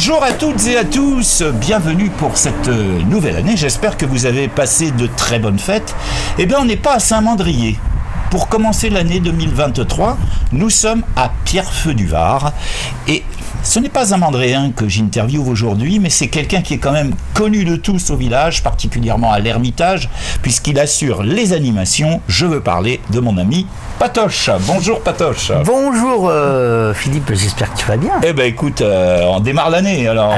Bonjour à toutes et à tous, bienvenue pour cette nouvelle année. J'espère que vous avez passé de très bonnes fêtes. Eh bien, on n'est pas à Saint-Mandrier. Pour commencer l'année 2023, nous sommes à Pierrefeu-du-Var et ce n'est pas un Mandréen que j'interviewe aujourd'hui, mais c'est quelqu'un qui est quand même connu de tous au village, particulièrement à l'Ermitage, puisqu'il assure les animations. Je veux parler de mon ami Patoche. Bonjour Patoche. Bonjour Philippe, j'espère que tu vas bien. Eh ben écoute, on démarre l'année, alors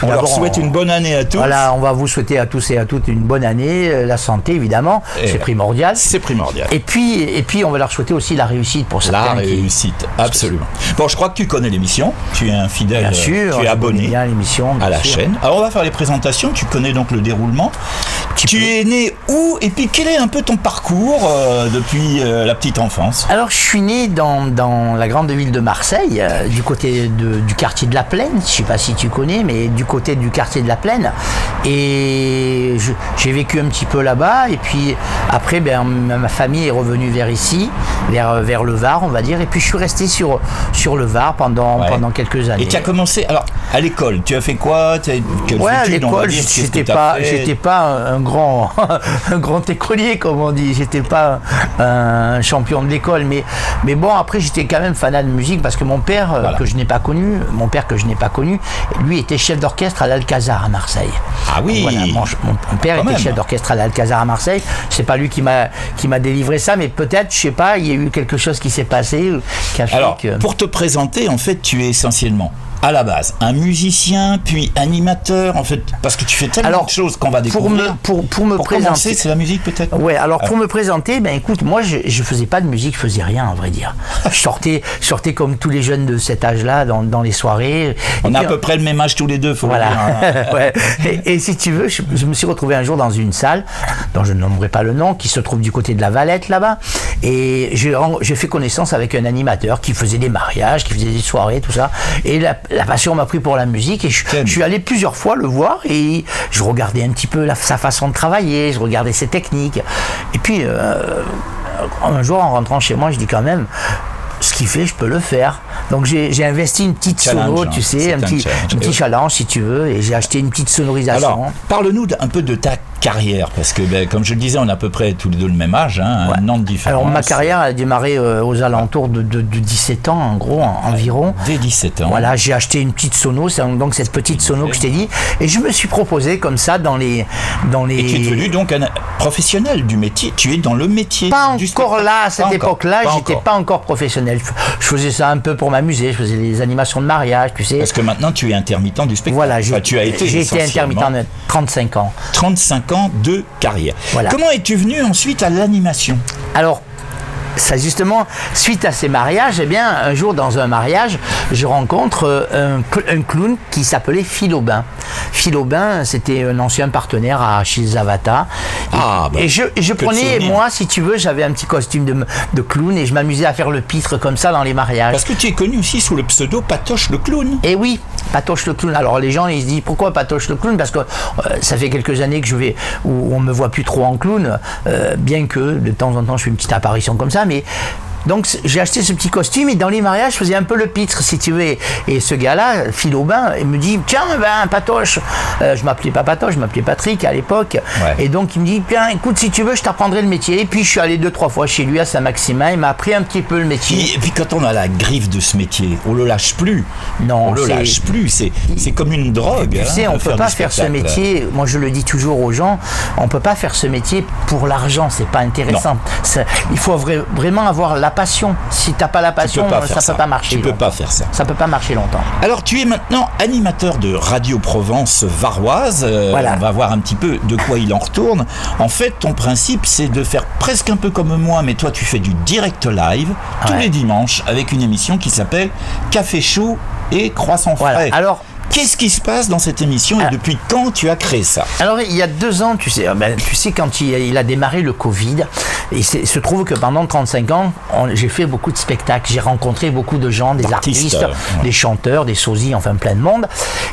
on leur souhaite une bonne année à tous. Voilà, on va vous souhaiter à tous et à toutes une bonne année, la santé évidemment, c'est primordial. C'est primordial. Et puis on va leur souhaiter aussi la réussite pour certains. La réussite, absolument. Bon, je crois que tu connais l'émission, tu es un fidèle, bien sûr, tu es abonné bien l'émission, bien à la sûr. chaîne. Alors on va faire les présentations, tu connais donc le déroulement. Tu es né où et puis quel est un peu ton parcours depuis la petite enfance? Alors je suis né dans la grande ville de Marseille, du côté du quartier de la Plaine, je ne sais pas si tu connais, mais du côté du quartier de la Plaine. Et j'ai vécu un petit peu là-bas, et puis après ma famille est revenue vers ici, vers le Var on va dire, et puis je suis resté sur le Var pendant quelques années. Et tu as commencé, alors à l'école, tu as fait quoi? À l'école, j'étais pas un grand écolier comme on dit, j'étais pas un champion de l'école, mais bon, après j'étais quand même fanat de musique parce que mon père que je n'ai pas connu, lui était chef d'orchestre à l'Alcazar à Marseille. Ah oui. Voilà, mon père était chef d'orchestre à l'Alcazar à Marseille. C'est pas lui qui m'a délivré ça, mais peut-être, je sais pas, il y a eu quelque chose qui s'est passé qui a fait que... Pour te présenter, en fait, tu es essentiellement à la base un musicien, puis animateur, en fait, parce que tu fais tellement de choses qu'on va découvrir. Pour me présenter, commencer, c'est la musique peut-être. Ouais, alors pour me présenter, écoute, moi je faisais pas de musique, je faisais rien, à vrai dire. Je sortais comme tous les jeunes de cet âge-là dans les soirées. On a à peu près le même âge tous les deux, faut voilà. le dire. Ouais. Et si tu veux, je me suis retrouvé un jour dans une salle dont je ne nommerai pas le nom, qui se trouve du côté de la Valette là-bas, et j'ai fait connaissance avec un animateur qui faisait des mariages, qui faisait des soirées, tout ça, et la passion m'a pris pour la musique et je suis allé plusieurs fois le voir et je regardais un petit peu sa façon de travailler, je regardais ses techniques. Et puis un jour en rentrant chez moi, je dis quand même, ce qu'il fait, je peux le faire. Donc j'ai investi une petite sono, tu sais, un petit challenge si tu veux, et j'ai acheté une petite sonorisation. Alors, parle-nous un peu de ta carrière, parce que comme je le disais, on a à peu près tous les deux le même âge, un an de différence. Alors ma carrière a démarré aux alentours de 17 ans, en gros, environ. Dès 17 ans. Voilà, j'ai acheté une petite sono, c'est donc cette petite sono que je t'ai dit, et je me suis proposé comme ça dans les... Et tu es devenu donc un professionnel du métier, tu es dans le métier pas du encore là, à cette époque-là, j'étais pas encore professionnel. Je faisais ça un peu pour m'amuser, je faisais des animations de mariage, tu sais. Parce que maintenant tu es intermittent du spectacle. Voilà, j'ai été intermittent de 35 ans. 35 ans de carrière. Voilà. Comment es-tu venu ensuite à l'animation? Alors, ça justement, suite à ces mariages, un jour dans un mariage, je rencontre un clown qui s'appelait Phil Aubin. Phil Aubin, c'était un ancien partenaire chez Zavata. Et je prenais, moi, si tu veux, j'avais un petit costume de clown et je m'amusais à faire le pitre comme ça dans les mariages. Parce que tu es connu aussi sous le pseudo Patoche le clown. Et oui, Patoche le clown. Alors les gens, ils se disent pourquoi Patoche le clown? Parce que ça fait quelques années que où on me voit plus trop en clown, bien que de temps en temps je fais une petite apparition comme ça, mais donc j'ai acheté ce petit costume et dans les mariages je faisais un peu le pitre si tu veux, et ce gars-là, Phil Aubin, il me dit tiens Patoche, je m'appelais pas Patoche, je m'appelais Patrick à l'époque, et donc il me dit tiens écoute, si tu veux je t'apprendrai le métier. Et puis je suis allé 2-3 fois chez lui à Saint-Maximin, il m'a appris un petit peu le métier. Et puis quand on a la griffe de ce métier, on le lâche plus. Non, on le lâche plus, c'est comme une drogue. Tu sais, on peut pas faire ce métier, moi je le dis toujours aux gens, on peut pas faire ce métier pour l'argent, c'est pas intéressant. Il faut vraiment avoir la passion. Si t'as pas la passion, ça peut pas marcher. Tu peux pas faire ça. Ça peut pas marcher longtemps. Alors tu es maintenant animateur de Radio Provence varoise. Voilà. On va voir un petit peu de quoi il en retourne. En fait, ton principe, c'est de faire presque un peu comme moi, mais toi tu fais du direct live tous les dimanches avec une émission qui s'appelle Café chaud et croissant frais. Alors, qu'est-ce qui se passe dans cette émission et depuis quand tu as créé ça? Alors il y a 2 ans, tu sais quand il a démarré le Covid, il se trouve que pendant 35 ans, j'ai fait beaucoup de spectacles, j'ai rencontré beaucoup de gens, des artistes, des chanteurs, des sosies, enfin plein de monde.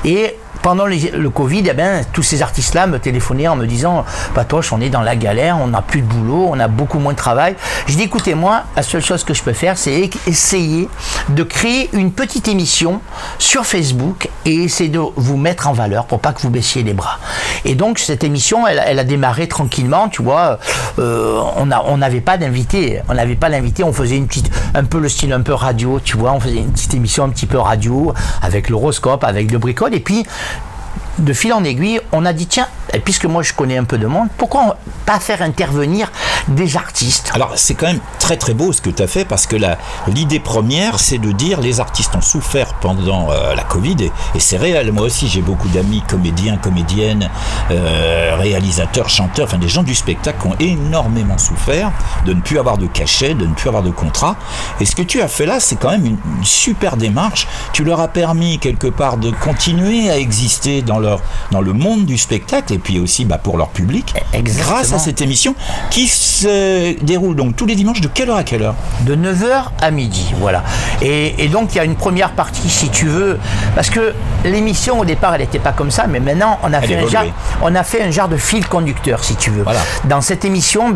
Et pendant le Covid, eh ben, tous ces artistes-là me téléphonaient en me disant « Patoche, on est dans la galère, on n'a plus de boulot, on a beaucoup moins de travail. » Je dis « Écoutez-moi, la seule chose que je peux faire, c'est essayer de créer une petite émission sur Facebook et essayer de vous mettre en valeur pour pas que vous baissiez les bras. » Et donc, cette émission, elle a démarré tranquillement, tu vois. On n'avait pas d'invité. On faisait un peu le style un peu radio, tu vois. On faisait une petite émission un petit peu radio, avec l'horoscope, avec le bricole. Et puis, de fil en aiguille, on a dit tiens, puisque moi je connais un peu de monde, pourquoi pas faire intervenir des artistes? Alors c'est quand même très très beau ce que tu as fait, parce que l'idée première c'est de dire les artistes ont souffert pendant la Covid, et c'est réel. Moi aussi j'ai beaucoup d'amis comédiens, comédiennes, réalisateurs, chanteurs, enfin des gens du spectacle qui ont énormément souffert de ne plus avoir de cachet, de ne plus avoir de contrat. Et ce que tu as fait là, c'est quand même une super démarche. Tu leur as permis quelque part de continuer à exister dans le monde du spectacle, et puis aussi pour leur public. Exactement. Grâce à cette émission qui se déroule donc tous les dimanches de quelle heure à quelle heure? De 9h à midi, voilà. Et donc il y a une première partie, si tu veux, parce que l'émission au départ elle n'était pas comme ça, mais maintenant on a fait un genre de fil conducteur, si tu veux. Voilà. Dans cette émission,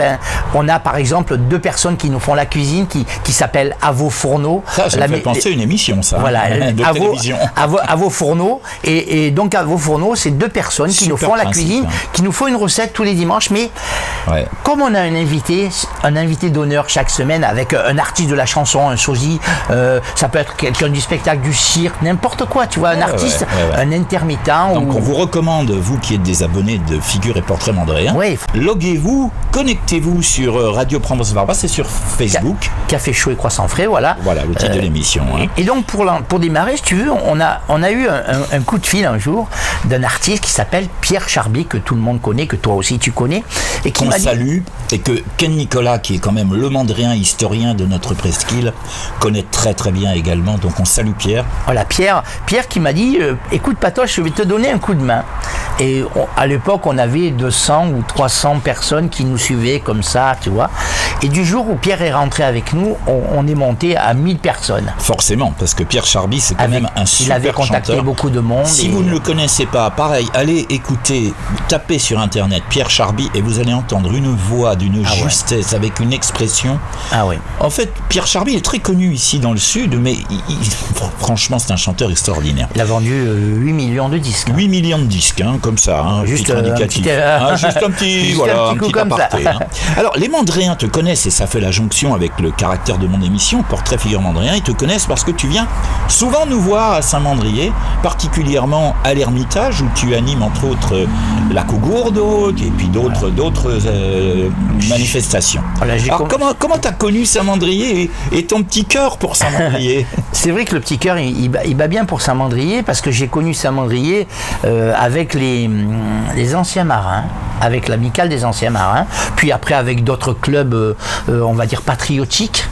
on a par exemple 2 personnes qui nous font la cuisine, qui s'appellent À vos fourneaux. Ça me fait penser à une émission, ça. Voilà, de télévision. À vos fourneaux. Et donc À vos fourneaux, c'est 2 personnes qui nous font la cuisine, qui nous font une recette tous les dimanches. Mais comme on a un invité d'honneur chaque semaine avec un artiste de la chanson, un sosie, ça peut être quelqu'un du spectacle, du cirque, n'importe quoi, tu vois, un artiste, un intermittent. Donc on vous recommande, vous qui êtes des abonnés de Figures et Portraits Mandréens, loguez-vous, connectez-vous sur Radio Provence Varva, c'est sur Facebook. Café chaud et croissant frais, voilà. Voilà le titre de l'émission. Et donc pour démarrer, si tu veux, on a eu un coup de fil un jour d'un artiste qui s'appelle Pierre Charby, que tout le monde connaît, que toi aussi tu connais, et qui qu'on salue, et que Ken Nicolas, qui est quand même le mandréen historien de notre presqu'île, connaît très très bien également. Donc on salue Pierre. Voilà, Pierre qui m'a dit écoute Patoche, je vais te donner un coup de main. Et à l'époque, on avait 200 ou 300 personnes qui nous suivaient comme ça, tu vois. Et du jour où Pierre est rentré avec nous, on est monté à 1000 personnes. Forcément, parce que Pierre Charby, c'est quand même un super chanteur. Il avait contacté beaucoup de monde. Si vous ne le connaissez pas, pareil, allez écouter, tapez sur Internet Pierre Charby et vous allez entendre une voix d'une justesse, avec une expression. Ah oui. En fait, Pierre Charby est très connu ici dans le Sud, mais franchement, c'est un chanteur extraordinaire. Il a vendu 8 millions de disques. 8 millions de disques, comme ça, juste indicatif. Juste un petit coup comme aparté, ça. Alors, les Mandréens te connaissent, et ça fait la jonction avec le caractère de mon émission, Portrait Figure Mandréen. Ils te connaissent parce que tu viens souvent nous voir à Saint-Mandrier, particulièrement à l'Ermitage, où tu animes entre autres la Cougourde et puis d'autres manifestations. Voilà, alors, comment t'as connu Saint-Mandrier et ton petit cœur pour Saint-Mandrier? C'est vrai que le petit cœur, il bat bien pour Saint-Mandrier, parce que j'ai connu Saint-Mandrier avec les anciens marins, avec l'amicale des anciens marins, puis après avec d'autres clubs, on va dire patriotiques,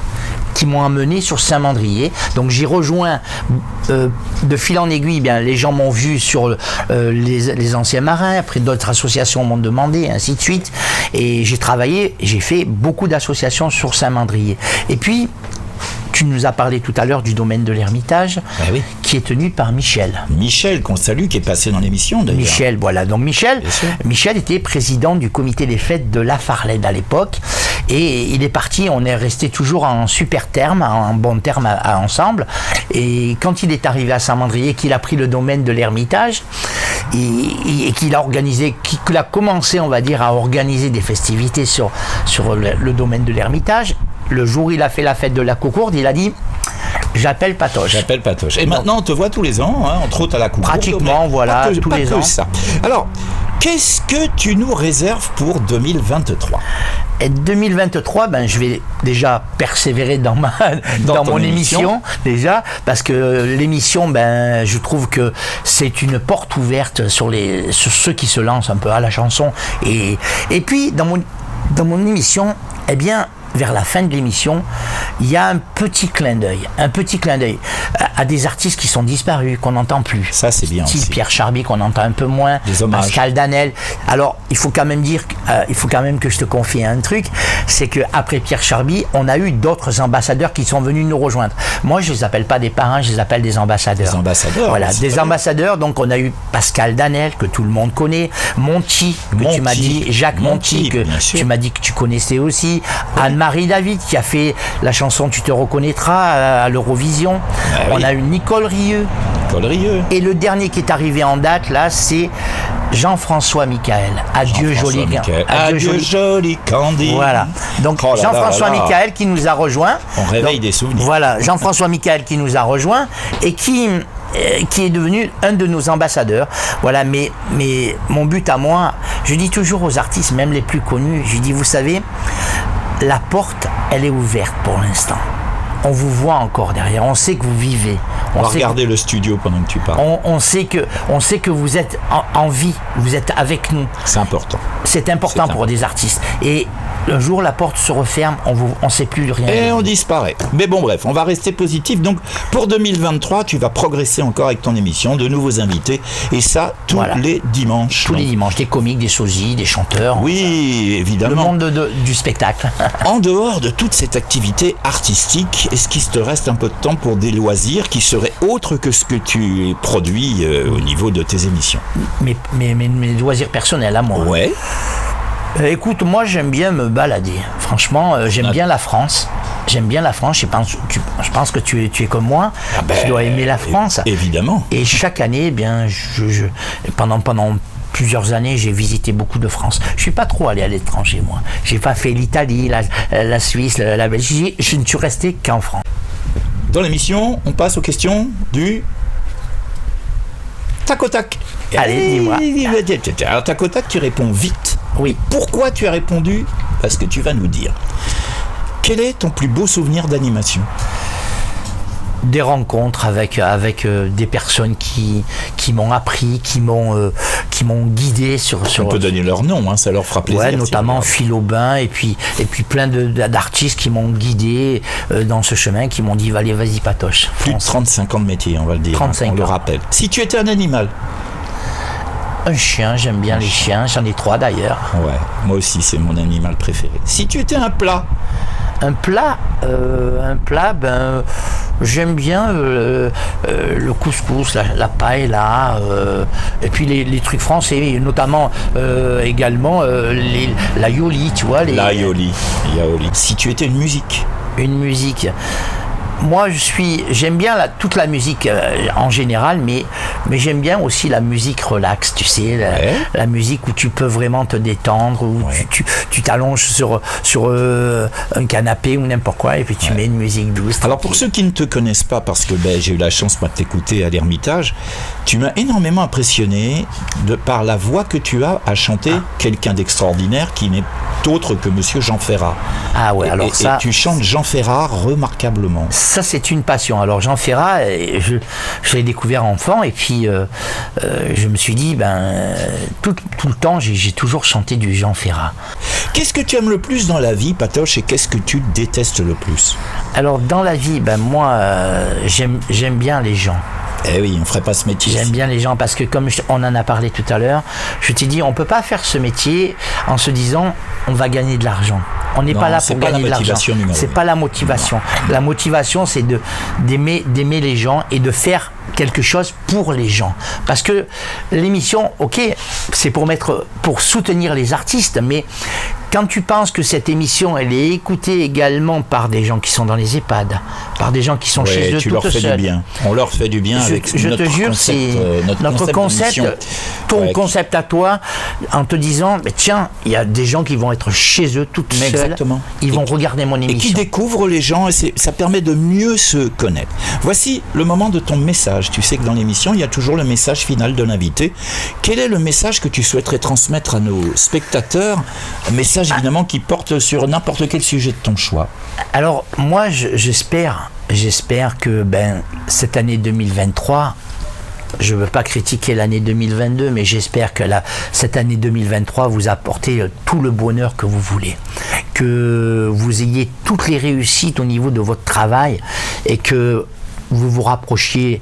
qui m'ont amené sur Saint-Mandrier. Donc j'ai rejoint de fil en aiguille, les gens m'ont vu sur les anciens marins, après d'autres associations m'ont demandé, et ainsi de suite. Et j'ai fait beaucoup d'associations sur Saint-Mandrier. Et puis, tu nous as parlé tout à l'heure du domaine de l'Ermitage, qui est tenu par Michel. Michel, qu'on salue, qui est passé dans l'émission d'ailleurs. Michel, voilà. Donc Michel était président du comité des fêtes de La Farlède à l'époque. Et il est parti, on est resté toujours en super terme, en bon terme ensemble. Et quand il est arrivé à Saint-Mandrier, qu'il a pris le domaine de l'Ermitage, et qu'il a commencé, on va dire, à organiser des festivités sur le domaine de l'Ermitage, le jour où il a fait la fête de la Cougourde, il a dit j'appelle Patoche. Et maintenant on te voit tous les ans, entre autres à la Cougourde. Pratiquement, voilà, tous les ans. Ça. Alors, qu'est-ce que tu nous réserves pour 2023 ? Et 2023, je vais déjà persévérer dans mon émission déjà, parce que l'émission, je trouve que c'est une porte ouverte sur ceux qui se lancent un peu à la chanson. Et puis dans mon émission, vers la fin de l'émission, il y a un petit clin d'œil à des artistes qui sont disparus, qu'on n'entend plus. Ça, c'est bien Style aussi. Pierre Charby, qu'on entend un peu moins. Des hommages. Pascal Danel. Alors, il faut quand même que je te confie un truc, c'est qu'après Pierre Charby, on a eu d'autres ambassadeurs qui sont venus nous rejoindre. Moi, je les appelle pas des parrains, je les appelle des ambassadeurs. Des ambassadeurs. Voilà, c'est des pas ambassadeurs. Donc, on a eu Pascal Danel, que tout le monde connaît, Monty, que tu m'as dit, Jacques Monty, que bien sûr. tu m'as dit que tu connaissais aussi, Anne-Marie David, qui a fait la chanson Tu te reconnaîtras à l'Eurovision. Ah oui. On a eu Nicole Rieu. Nicole Rieu. Et le dernier qui est arrivé en date, là, c'est Jean-François Michael. Adieu, Jean-François joli. Michael. Adieu, joli Candy. Voilà. Donc, Oh là là Jean-François là là. Michael qui nous a rejoint. On réveille Donc, des souvenirs. Voilà, Jean-François Michael qui nous a rejoint et qui est devenu un de nos ambassadeurs. Voilà, mais mon but à moi, je dis toujours aux artistes, même les plus connus, je dis, vous savez, la porte, elle est ouverte pour l'instant. On vous voit encore derrière, on sait que vous vivez. On va regarder le studio pendant que tu parles. On sait que vous êtes en vie, vous êtes avec nous. C'est important. C'est important pour des artistes. Et un jour, la porte se referme, on ne sait plus rien. Et on disparaît. Mais bon, bref, on va rester positif. Donc, pour 2023, tu vas progresser encore avec ton émission, de nouveaux invités. Et ça, tous les dimanches. Tous les dimanches, des comiques, des sosies, des chanteurs. Oui, Le évidemment. monde du spectacle. En dehors de toute cette activité artistique, est-ce qu'il te reste un peu de temps pour des loisirs qui seraient autres que ce que tu produis au niveau de tes émissions? Mes loisirs personnels à moi. Ouais. Écoute, moi j'aime bien me balader. Franchement, j'aime bien la France. J'aime bien la France. Je pense que tu es comme moi. Tu dois aimer la France. Évidemment. Et chaque année, eh bien, pendant plusieurs années, j'ai visité beaucoup de France. Je suis pas trop allé à l'étranger, moi. J'ai pas fait l'Italie, la Suisse, la Belgique. Je ne suis resté qu'en France. Dans l'émission, on passe aux questions du tac au tac. Allez, dis-moi. Alors, tac au tac, tu réponds vite. Oui. Pourquoi tu as répondu? Parce que tu vas nous dire. Quel est ton plus beau souvenir d'animation? Des rencontres avec des personnes qui m'ont appris, qui m'ont guidé sur. On peut donner leur nom, hein, ça leur fera plaisir. Ouais, notamment Phil Aubin et puis plein d'artistes qui m'ont guidé dans ce chemin, qui m'ont dit allez, vas-y patoche. Plus de 35 ans de métier, on va le dire. 35 on le ans. rappelle. Si tu étais un animal? Un chien, j'aime bien les chiens, j'en ai 3 d'ailleurs. Ouais, moi aussi c'est mon animal préféré. Si tu étais un plat? Un plat, ben j'aime bien le couscous, la paella, et puis les trucs français, notamment également la yoli, tu vois. La yoli. Si tu étais une musique? Une musique. Moi, j'aime bien toute la musique en général, mais j'aime bien aussi la musique relax, tu sais, la musique où tu peux vraiment te détendre, où tu t'allonges sur un canapé ou n'importe quoi, et puis tu mets une musique douce. Alors pour ceux qui ne te connaissent pas, parce que j'ai eu la chance moi, de t'écouter à l'Ermitage, tu m'as énormément impressionné par la voix que tu as à chanter quelqu'un d'extraordinaire qui n'est autre que Monsieur Jean Ferrat. Ah ouais, alors et tu chantes Jean Ferrat remarquablement. Ça, c'est une passion. Alors, Jean Ferrat, je l'ai découvert enfant et puis je me suis dit, tout le temps, j'ai toujours chanté du Jean Ferrat. Qu'est-ce que tu aimes le plus dans la vie, Patoche, et qu'est-ce que tu détestes le plus? Alors, dans la vie, moi, j'aime bien les gens. Eh oui, on ferait pas ce métier. J'aime bien les gens parce que comme on en a parlé tout à l'heure, je t'ai dit on peut pas faire ce métier en se disant on va gagner de l'argent. On n'est pas là pour gagner de l'argent. C'est pas la motivation. La motivation, c'est d'aimer les gens et de faire quelque chose pour les gens. Parce que l'émission, ok, c'est pour soutenir les artistes, mais quand tu penses que cette émission, elle est écoutée également par des gens qui sont dans les EHPAD, par des gens qui sont chez eux tu toutes leur fais seuls. du bien. On leur fait du bien avec je notre te jure, concept, c'est notre concept, ton concept à toi, en te disant, tiens, il y a des gens qui vont être chez eux toutes seules. Exactement. Ils vont regarder mon émission. Et qui découvrent les gens, et ça permet de mieux se connaître. Voici le moment de ton message. Tu sais que dans l'émission, il y a toujours le message final de l'invité. Quel est le message que tu souhaiterais transmettre à nos spectateurs? Un message évidemment qui porte sur n'importe quel sujet de ton choix. Alors moi j'espère que cette année 2023 je ne veux pas critiquer l'année 2022, mais j'espère que cette année 2023 vous apportez tout le bonheur que vous voulez, que vous ayez toutes les réussites au niveau de votre travail et que vous vous rapprochiez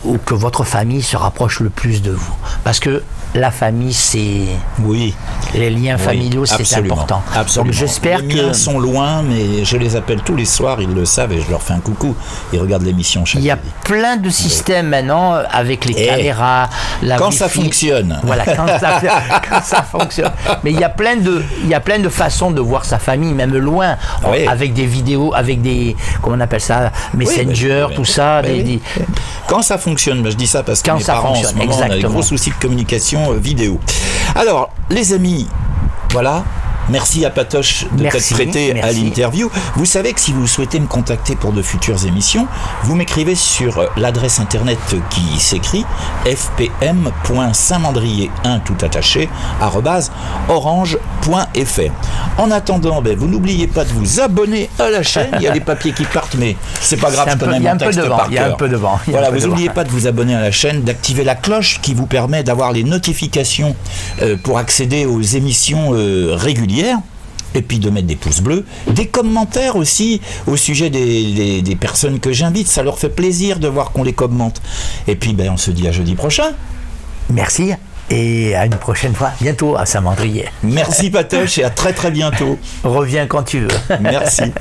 ou que votre famille se rapproche le plus de vous. Parce que la famille, c'est... Oui. Les liens familiaux, c'est absolument, important. Absolument. Donc j'espère les miens sont loin, mais je les appelle tous les soirs, ils le savent, et je leur fais un coucou. Ils regardent l'émission chaque Il y a midi. plein de systèmes maintenant avec les caméras, la quand Wi-Fi. ça fonctionne. Voilà, quand ça fonctionne. Mais il y a plein de façons de voir sa famille, même loin, Oui. avec des vidéos, avec des, comment on appelle ça, Messenger, tout ça. Quand ça fonctionne, je dis ça parce que Quand mes ça parents, en ce fonctionne, moment, on a des exactement. gros soucis de communication vidéo. Alors, les amis, voilà. Merci à Patoche de t'être prêté à l'interview. Vous savez que si vous souhaitez me contacter pour de futures émissions, vous m'écrivez sur l'adresse internet qui s'écrit fpm.saintmandrier1 tout attaché @orange.fr. En attendant, vous n'oubliez pas de vous abonner à la chaîne. Il y a les papiers qui partent, mais c'est pas grave, je connais mon texte par cœur. Il y a un peu de vent. Voilà, vous n'oubliez pas de vous abonner à la chaîne, d'activer la cloche qui vous permet d'avoir les notifications pour accéder aux émissions régulières. Et puis de mettre des pouces bleus, des commentaires aussi au sujet des personnes que j'invite. Ça leur fait plaisir de voir qu'on les commente. Et puis on se dit à jeudi prochain. Merci et à une prochaine fois, bientôt à Saint-Mandrier. Merci Patoche et à très très bientôt. Reviens quand tu veux. Merci.